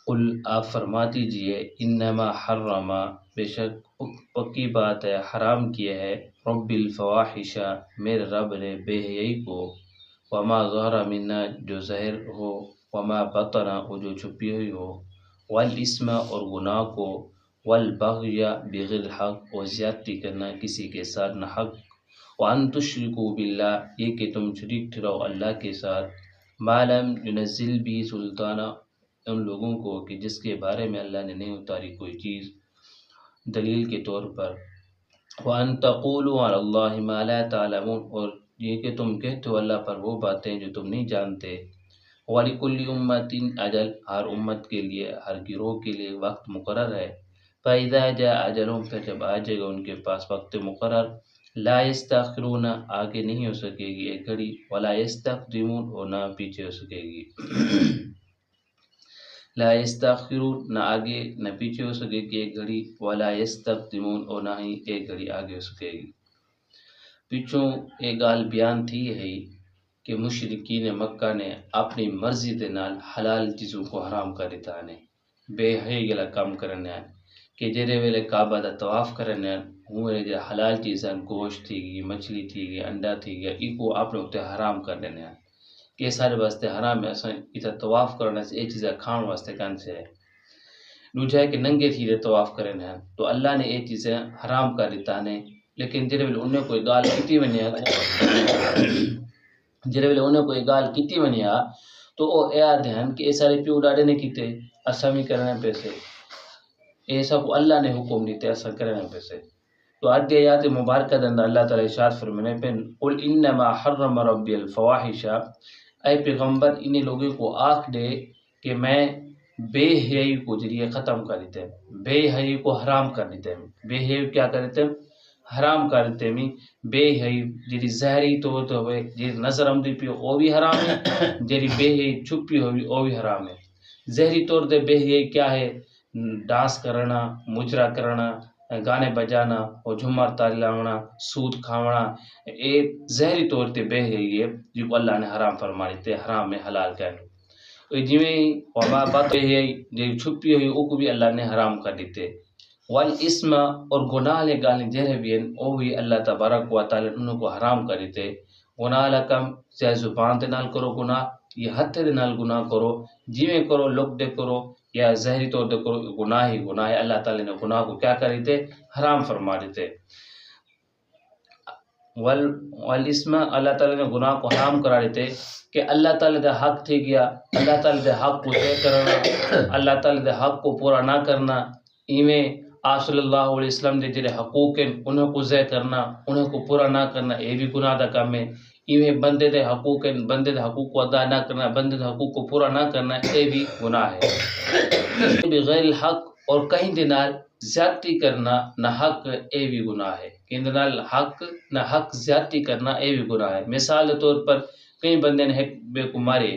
قل آپ فرما دیجئے انما حرم بے شک پکی بات ہے حرام کیا ہے رب الفواحش میرے رب نے بے حیائی کو وما ظہر منا جو ظاہر ہو وما بطن وہ جو چھپی ہوئی ہو والاسم اور گناہ کو والبغی بغیر الحق اور زیادتی کرنا کسی کے ساتھ نہ حق وان تشرکوا باللہ یہ کہ تم شریک ٹھہراؤ اللہ کے ساتھ ما لم ينزل بھی سلطانہ ان لوگوں کو کہ جس کے بارے میں اللہ نے نہیں اتاری کوئی چیز دلیل کے طور پر وَأَن تَقُولُوا عَلَى اللَّهِ مَا لَا تَعْلَمُونَ اور یہ کہ تم کہتے ہو اللہ پر وہ باتیں جو تم نہیں جانتے وَلِكُلِّ أُمَّةٍ اجل ہر امت کے لیے ہر گروہ کے لیے وقت مقرر ہے فَإِذَا جَاءَ أَجَلُهُمْ پھر جب آ جائے گا ان کے پاس وقت مقرر لا يستأخرون آگے نہیں ہو سکے گی ایک گھڑی ولا يستقدمون اور نہ پیچھے ہو سکے گی لا يستأخرون نہ آگے نہ پیچھے ہو سکے گی ایک گھڑی ولا يستقدمون اور نہ ہی ایک گھڑی آگے ہو سکے گی پیچھوں ایک گال بیان تھی ہے کہ مشرکین مکہ نے اپنی مرضی دے نال حلال چیزوں کو حرام کر دیتا نے بے حیائی گلا کام کرنے کہ جڑے ویلے کعبہ دا طواف کرنے ہوئے جو حلال چیزاں گوشت تھی گئی مچھلی تھی گئی انڈا تھی گیا ای کو آپ نے اتنے حرام کر دینے کہ سارے واسطے حرام ہے اساں اتنا طواف کرنے سے یہ چیزیں کھان واسطے کن سے ہے دوجا ہے کہ ننگے تھی دے طواف کرنے ہیں تو اللہ نے یہ چیزیں حرام کر دیتا نے لیکن جڑے ویلے انہیں کوئی گال کیتی ونیا جڑے ویلے انہیں کوئی گال کیتی ونیا تو وہ اے دھیان کہ یہ سارے پیو ڈاڑے نے کیتے اساں بھی کرنے پیسے یہ سب اللہ نے حکم دیتے اساں کرنے پیسے تو آج دے آیات مبارکہ دن اللہ تعالی ارشاد فرمانے پہ قل انما حرم ربی الفواحش اے پیغمبر انہیں لوگوں کو آکھ دے کہ میں بے حیائی کو ذریعے ختم کر دیتے ہیں بے حیائی کو حرام کر دیتے ہیں بے حیائی کیا کر دیتے ہیں حرام کر دیتے ہیں بے حیائی جیری ظاہری تو ہوئے جیری نظر آمدی پی وہ بھی حرام ہے جیری بے حیائی چھپی ہوئی وہ بھی حرام ہے ظاہری طور دے بے حیائی کیا ہے ڈانس کرنا مجرا کرنا گانے بجانا اور جھمر تاری لاؤنا سود کھاونا یہ ظاہری طور تے بے حیائی ہے جو اللہ نے حرام فرما دیتے حرام میں حلال کہنا جویں وما بات ہے جو چھپی ہوئی وہ کو بھی اللہ نے حرام کر دیتے والاسم اور گناہ لے گالیں جہرے بھی ہیں وہ بھی اللہ تبارک و تعالی انہوں کو حرام کر دیتے گناہ لکم چاہے زبان دے نال کرو گناہ یا ہتھ دے نال گناہ کرو جویں کرو لوگ دے کرو یا ظاہری طور دے کرو گناہ ہی گناہ ہے اللہ تعالی نے گناہ کو کیا کر دیتے حرام فرما دیتے والاسم اللہ تعالی نے گناہ کو حرام کرا دیتے کہ اللہ تعالی دے حق تھی گیا اللہ تعالی دے حق کو طے کرنا اللہ تعالی دے حق کو پورا نہ کرنا ایویں آپ صلی اللہ علیہ وسلم دے جڑے حقوق ہیں انہیں کو ضائع کرنا انہیں کو پورا نہ کرنا یہ بھی گناہ دا کام ہے ایویں بندے دے حقوق ہیں بندے دے حقوق کو ادا نہ کرنا بندے دے حقوق کو پورا نہ کرنا یہ بھی گناہ ہے بغیر الحق اور کہیں دے نال زیادتی کرنا نہ حق یہ بھی گناہ ہے کہیں دے نال حق نہ حق زیادتی کرنا یہ بھی گناہ ہے مثال کے طور پر کئی بندے نے ایک بے کو مارے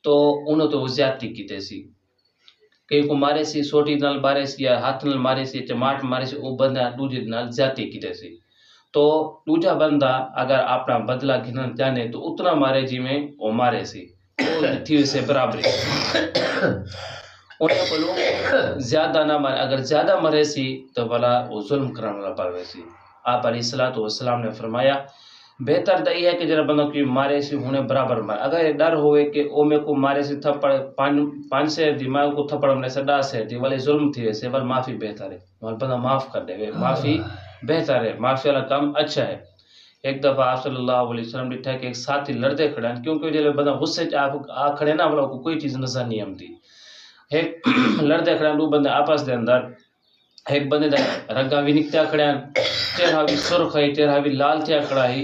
تو انہوں تو وہ زیادتی کیتے سی کئی کو مارے سی سوٹی نال مارے سی یا ہاتھ نال مارے سی چماٹ مارے سی وہ بندہ دوجے نال زیادتی کیتے سی تو دوجا بندہ اگر اپنا بدلہ گھنا جانے تو اتنا مارے جی میں وہ مارے سی وہ تھی سے برابری انہیں کو زیادہ نہ مارے اگر زیادہ مرے سی تو بلا وہ ظلم کرنے والا پاوے سی آپ علیہ الصلوۃ والسلام نے فرمایا بہتر تو یہ ہے کہ جرا بندہ کوئی مارے سی ہونے برابر مارے اگر یہ ڈر ہوئے کہ او میں کو مارے سی تھپڑ پانچ سے دماغ کو تھپڑ میں سے 10 سے دی والے ظلم تھی ویسے ول معافی بہتر ہے اور بندہ معاف کر دے معافی بہتر ہے معافی والا کام اچھا ہے ایک دفعہ آپ صلی اللہ علیہ وسلم نے کہ ایک ساتھی لڑتے کھڑے ہیں کیونکہ جب بندہ غصے آ کھڑے نا والا کو کوئی چیز نظر نہیں آتی ایک لڑتے کھڑے ہیں دو بندے آپس دے اندر ایک بندے دا رگا بھی نکتا کھڑے ہیں چہرہ بھی سرخ ہے چہرہ بھی لال تھیا کھڑا ہے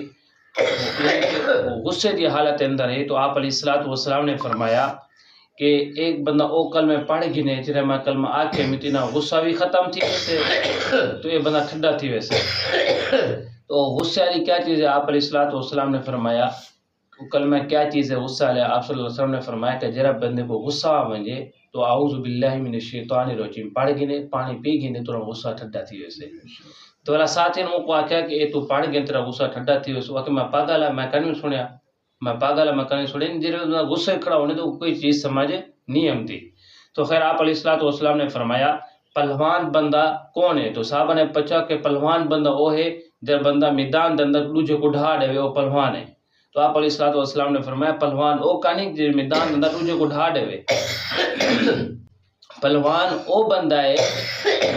غصے کی حالت اندر ہے تو آپ علیہ الصلوۃ والسلام نے فرمایا کہ ایک بندہ او کلمہ پڑھ گنے جرے میں کلمہ آکھے مٹینا غصہ بھی ختم تھی ویسے تو یہ بندہ ٹھنڈا تھی ویسے تو غصے والی کیا چیز ہے آپ علیہ الصلوۃ والسلام نے فرمایا کلمہ کیا چیز ہے غصہ علیہ آپ صلی اللہ علیہ وسلم نے فرمایا کہ جرا بندے کو غصہ آ ونجے تو اعوذ باللہ من الشیطان الرجیم پڑھ گنے پانی پی گنے تو غصہ ٹھنڈا تھی ویسے تو والا ساتھی نے کو آخیا کہ تو پڑھ گئے تیرا غصہ ٹھنڈا تھی اس وقت میں پاگل ہے میں کہیں سنیا میں پاگل ہے میں کہیں سنیا جی غصے کھڑا ہونے تو کوئی چیز سمجھ نہیں آتی تو خیر آپ علیہ الصلوۃ والسلام نے فرمایا پہلوان بندہ کون ہے؟ تو صحابہ نے پوچھا کہ پہلوان بندہ وہ ہے جب بندہ میدان دے اندر دوجے کو ڈھا دے وہ پہلوان ہے. تو آپ علیہ الصلوۃ والسلام نے فرمایا پہلوان او کانی جو میدان دے اندر دوجے کو ڈھا دے. پہلوان او بندہ ہے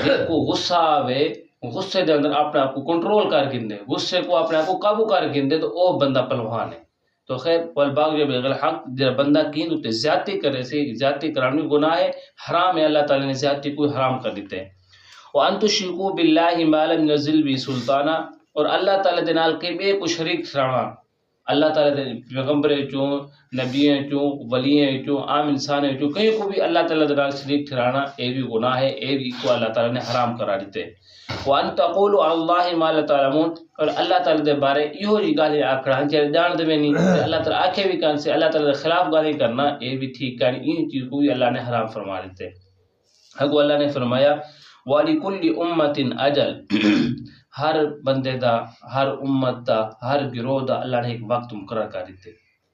جس کو غصہ آوے غصے دے اندر اپنے آپ کو کنٹرول کر گندے غصے کو اپنے آپ کو قابو کر گندے تو او بندہ پہلوان ہے. تو خیر والباغی بغیر حق جب بندہ کین تے زیادتی کرے سے زیادتی کرانی گناہ ہے حرام ہے. اللہ تعالی نے زیادتی کو حرام کر دیتے ہیں. وان تشرکوا باللہ ما لم ينزل به سلطانا اور اللہ تعالی دے نال کہ بے کو شریک ٹھہرانا. اللہ تعالی دے پیغمبر چوں نبی چوں ولی چوں عام انسان چوں کہیں کو بھی اللہ تعالی دے نال شریک ٹھہرانا اے بھی گناہ ہے. اے بھی کو اللہ تعالی نے حرام کرا دیتے. وان تقولوا علی اللہ ما لا تعلمون اور اللہ تعالی دے بارے یہ جی گالی آکھڑا جے جان دے نہیں اللہ تعالی آکھے بھی کان سے اللہ تعالی دے خلاف گالی کرنا اے بھی ٹھیک کانی ان چیز کو بھی اللہ نے حرام فرما دیتے. اگو اللہ نے فرمایا وَلِكُلِّ أُمَّةٍ أَجَلٌ ہر بندے دا ہر امت دا ہر گروہ دا اللہ نے ایک وقت مقرر کر دیتے.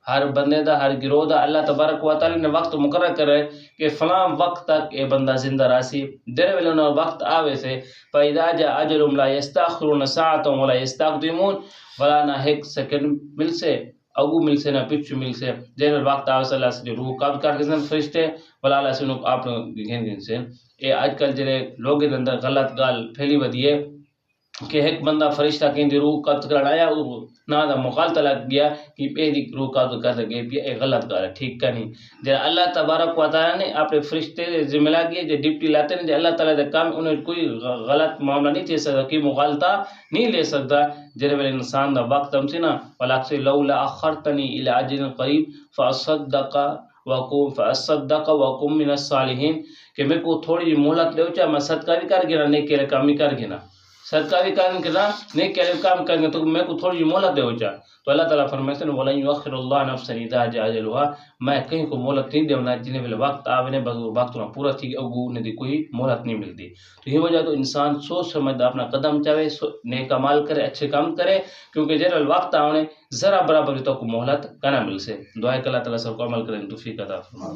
ہر بندے دا ہر گروہ دا اللہ تبارک و تعالی نے وقت مقرر کرے کہ فلاں وقت تک اے بندہ زندہ راسی در ویلے انہوں وقت آوے سے فَإِذَا جَاءَ أَجَلُهُمْ لَا يَسْتَأْخِرُونَ سَاعَةً وَلَا يَسْتَقْدِمُونَ ولا نہ ایک سیکنڈ مل سے اگو مل سے نہ پچھو مل سے جن وقت آوے سے اللہ سے جو روح قبض کر کے فرشتے ولا اللہ سے انہوں آپ گھن سے. اے آج کل جلے لوگ اندر غلط گال پھیلی ودی ہے کہ ایک بندہ فرشتہ کہیں دی روح قبض کرنا آیا نہ دا مغالطہ لگ گیا کہ پہلی روح قبض کر سکے بھی ایک غلط گال ہے ٹھیک کا نہیں. جب اللہ تبارک و تعالیٰ نے اپنے فرشتے ذمہ لگی جو ڈپٹی لاتے ہیں جو اللہ تعالیٰ دے کام انہیں کوئی غلط معاملہ نہیں دے سکتا کہ مغالطہ نہیں لے سکتا. جب ویلے انسان دا وقت ہم سے نا وَلَقْسِ لَوْلَا أَخَّرْتَنِي إِلَىٰ أَجَلٍ قَرِيبٍ فَأَصَّدَّقَ وَأَكُن مِّنَ الصَّالِحِينَ کہ میں کو تھوڑی جی مہلت لے چاہے میں صدقہ بھی کر گنا نیک کے کام بھی کر گنا صدقہ بھی کر گنا نیک کے کام کر گنا تو میں کو تھوڑی جی مہلت دے چاہے. تو اللہ تعالیٰ فرمائے ہیں وَلَن يُؤَخِّرُ اللَّهُ نَفْسًا إِذَا جَاءَ أَجَلُهَا میں کہیں کو مہلت نہیں دینا جنہیں ویلے وقت آوے بس وقت نہ پورا تھی اگو نے دی کوئی مہلت نہیں ملتی. تو یہ وجہ تو انسان سوچ سمجھ اپنا قدم چاہے نیک عمل کرے اچھے کام کرے کیونکہ جب وقت آنے ذرا برابر تو کو مہلت کنا مل سے. دعائے کہ اللہ تعالیٰ سب کو عمل کریں توفیق عطا فرمائے.